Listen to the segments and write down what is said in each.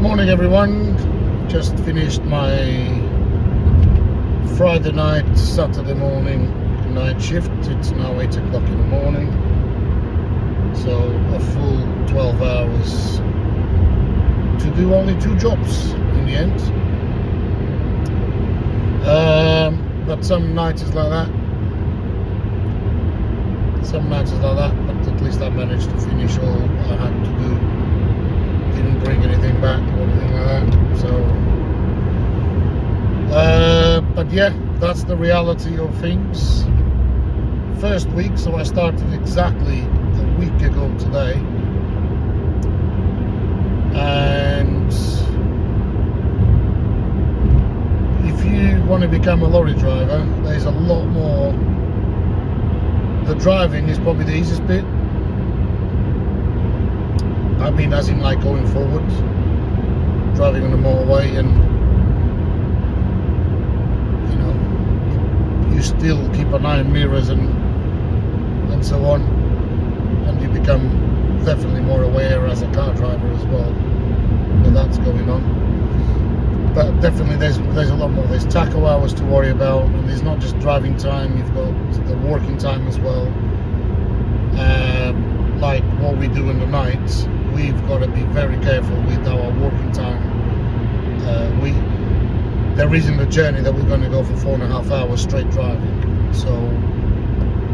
Good morning, everyone. Just finished my Friday night, Saturday morning night shift. It's now 8 o'clock in the morning, so a full 12 hours to do only 2 jobs in the end. But some nights is like that. But at least I managed to finish all I had to do. Didn't bring anything back or anything like that. So, but yeah, that's the reality of things. First week, so I started exactly a week ago today, and if you want to become a lorry driver, there's a lot more. The driving is probably the easiest bit. I mean, as in like going forward, driving on the motorway, and you know, you still keep an eye on mirrors and so on, and you become definitely more aware as a car driver as well that that's going on. But definitely there's a lot more. There's tacho hours to worry about, and there's not just driving time, you've got the working time as well. Like what we do in the night, we've got to be very careful with our working time. There isn't a journey that we're going to go for 4.5 hours straight driving, so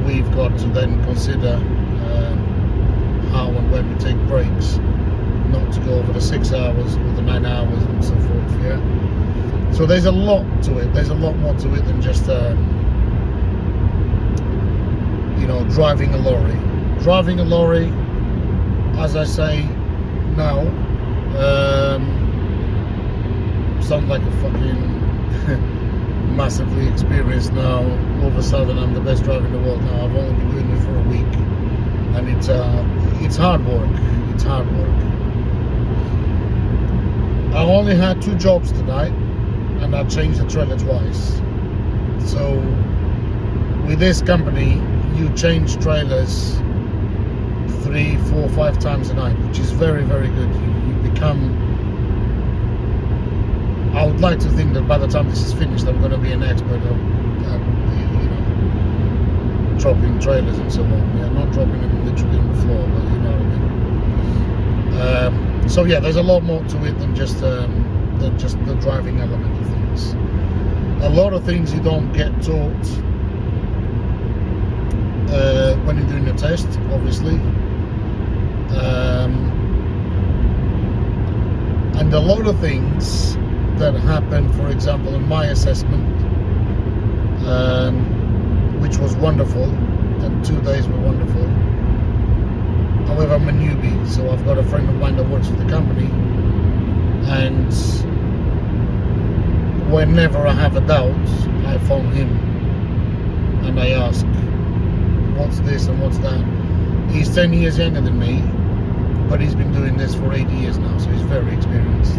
we've got to then consider how and when we take breaks, not to go over the 6 hours or the 9 hours and so forth. Yeah, so there's a lot to it. There's a lot more to it than just driving a lorry. Driving a lorry, as I say now, sound like a fucking massively experienced now. All of a sudden I'm the best driver in the world now. I've only been doing it for a week, and it's hard work. It's hard work. I only had 2 jobs tonight, and I changed the trailer twice. So with this company, you change trailers 3, 4, 5 times a night, which is very, very good. You become. I would like to think that by the time this is finished, I'm going to be an expert at dropping trailers and so on. Yeah, not dropping them literally on the floor, but you know what I mean. So yeah, there's a lot more to it than just the driving element of things. A lot of things you don't get taught when you're doing a test, obviously. And a lot of things that happened, for example, in my assessment, which was wonderful, and 2 days were wonderful. However, I'm a newbie, so I've got a friend of mine that works for the company, and whenever I have a doubt, I phone him and I ask, what's this and what's that? He's 10 years younger than me, but he's been doing this for 8 years now, so he's very experienced.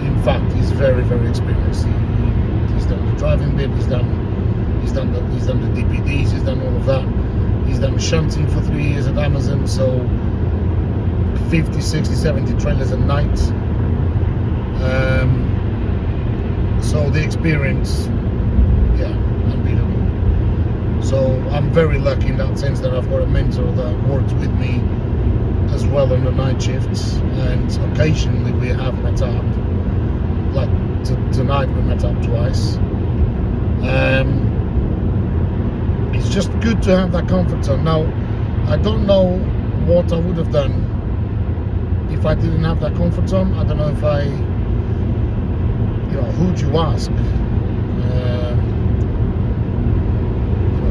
In fact, he's very, very experienced. He's done the driving bit, he's done the DPDs, he's done all of that. He's done shunting for 3 years at Amazon, so 50, 60, 70 trailers a night. So the experience, yeah, unbeatable. So I'm very lucky in that sense that I've got a mentor that works with me as well on the night shifts, and occasionally we have met up. Like tonight we met up twice. It's just good to have that comfort zone. Now, I don't know what I would have done if I didn't have that comfort zone. I don't know if who'd you ask?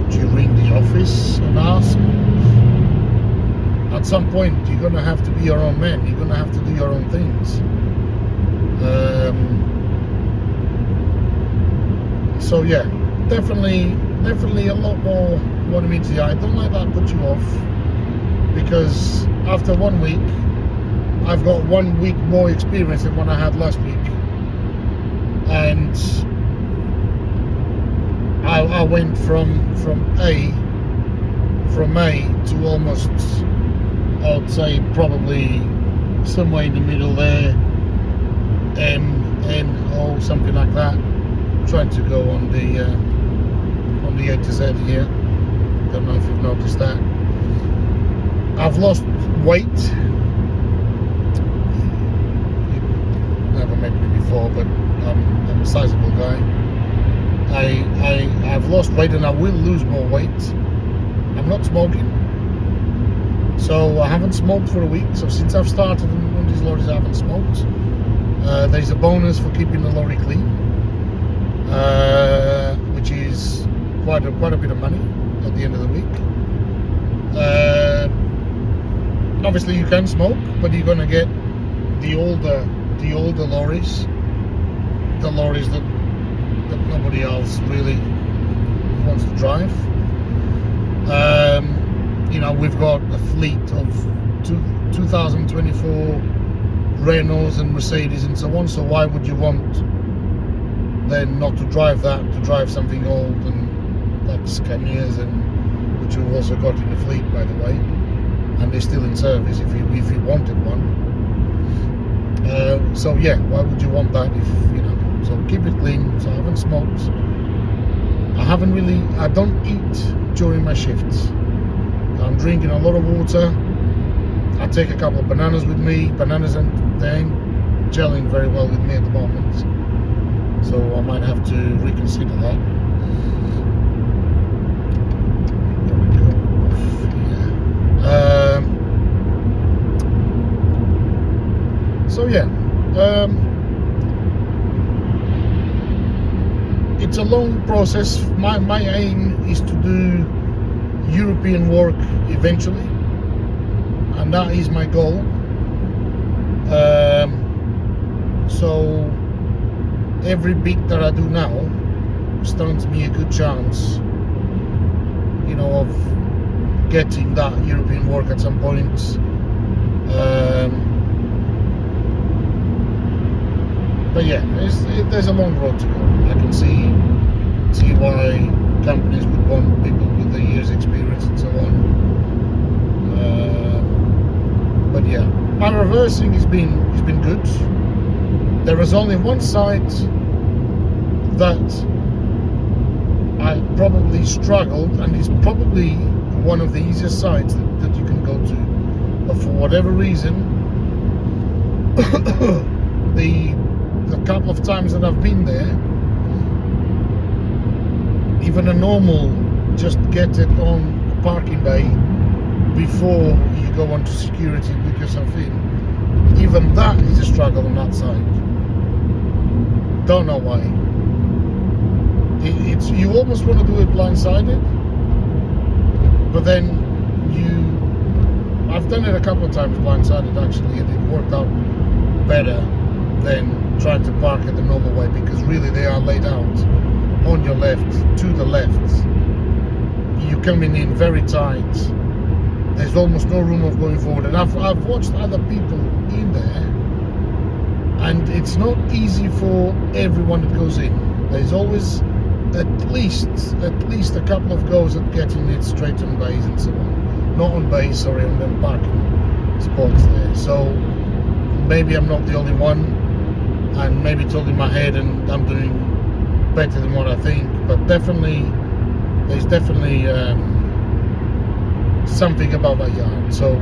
Do you ring the office and ask? At some point, you're going to have to be your own man. You're going to have to do your own things. So yeah, definitely a lot more what I mean to you. I don't let that put you off, because after 1 week, I've got 1 week more experience than what I had last week, and I went from A to almost, I would say probably somewhere in the middle there, MNO, something like that. Trying to go on the A to Z here. Don't know if you've noticed that. I've lost weight. You've never met me before, but I'm a sizable guy. I've lost weight and I will lose more weight. I'm not smoking, so I haven't smoked for a week. So since I've started on these lorries, I haven't smoked. There's a bonus for keeping the lorry clean, which is quite a bit of money at the end of the week. Obviously, you can smoke, but you're gonna get the older lorries, the lorries that nobody else really wants to drive. We've got a fleet of 2024 Renaults and Mercedes and so on. So why would you want then not to drive that, to drive something old and like Scanias, and which we've also got in the fleet, by the way, and they're still in service if you wanted one. So yeah, why would you want that if So keep it clean. So I haven't smoked. I don't eat during my shifts. I'm drinking a lot of water. I take a couple of bananas with me. Bananas, and they ain't gelling very well with me at the moment. So I might have to reconsider that. So yeah. It's a long process. My aim is to do European work eventually, and that is my goal. So every bit that I do now stands me a good chance, of getting that European work at some point. But yeah, there's a long road to go. I can see why companies would want people with a year's experience and so on. But yeah, my reversing has been good. There is only one side that I probably struggled, and it's probably one of the easiest sides that you can go to. But for whatever reason, the couple of times that I've been there, even a normal just get it on a parking bay before you go onto security, book yourself in, even that is a struggle on that side. Don't know why. It's you almost want to do it blindsided, but then I've done it a couple of times blindsided actually, and it worked out better than trying to park it the normal way, because really they are laid out on your left, to the left. You're coming in very tight. There's almost no room of going forward. And I've watched other people in there, and it's not easy for everyone that goes in. There's always at least a couple of goes at getting it straight on bays and so on. Not on bays, sorry, on them parking spots there. So maybe I'm not the only one, and maybe it's all in my head and I'm doing better than what I think, but there's definitely something about that yard. So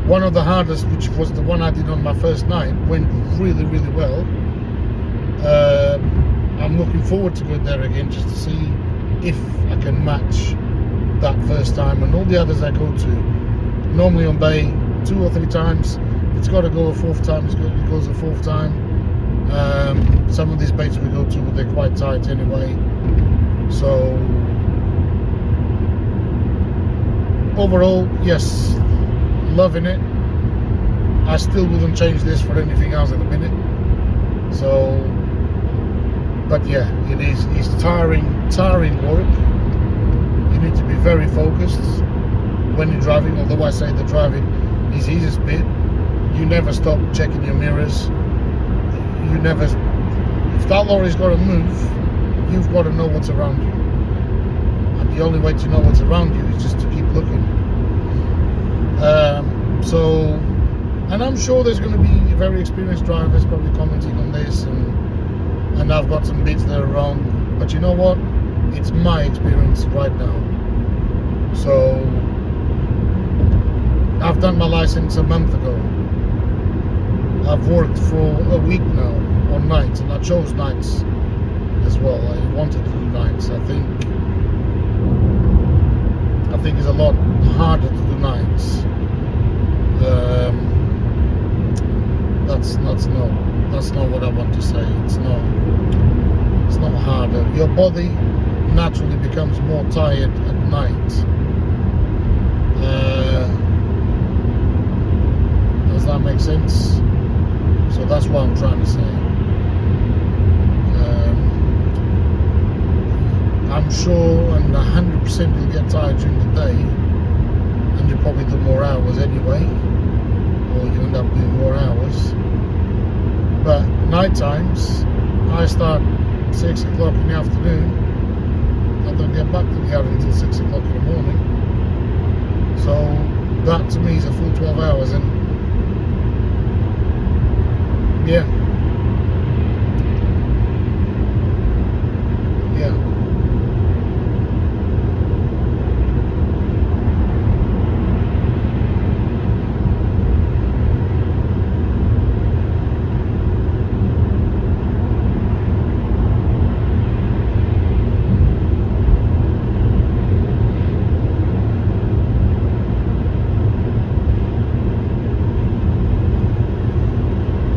one of the hardest, which was the one I did on my first night, went really, really well. I'm looking forward to going there again just to see if I can match that first time. And all the others I go to, normally on bay 2 or 3 times. It's got to go a 4th time, it goes a 4th time. Some of these baits we go to, they're quite tight anyway. So overall, yes, loving it. I still wouldn't change this for anything else at the minute. So, but yeah, it's tiring work. You need to be very focused when you're driving, although I say the driving is the easiest bit. You never stop checking your mirrors. If that lorry's got to move, you've got to know what's around you. And the only way to know what's around you is just to keep looking. So And I'm sure there's going to be very experienced drivers probably commenting on this, and I've got some bits that are wrong. But you know what? It's my experience right now. So I've done my license a month ago. I've worked for a week now on nights, and I chose nights as well. I wanted to do nights. I think it's a lot harder to do nights. That's not what I want to say. It's not harder. Your body naturally becomes more tired at night. Does that make sense? So that's what I'm trying to say. I'm sure and 100% you'll get tired during the day, and you'll probably do more hours anyway, or you end up doing more hours. But night times, I start 6 o'clock in the afternoon. I don't get back to the yard until 6 o'clock in the morning. So that to me is a full 12 hours, and yeah,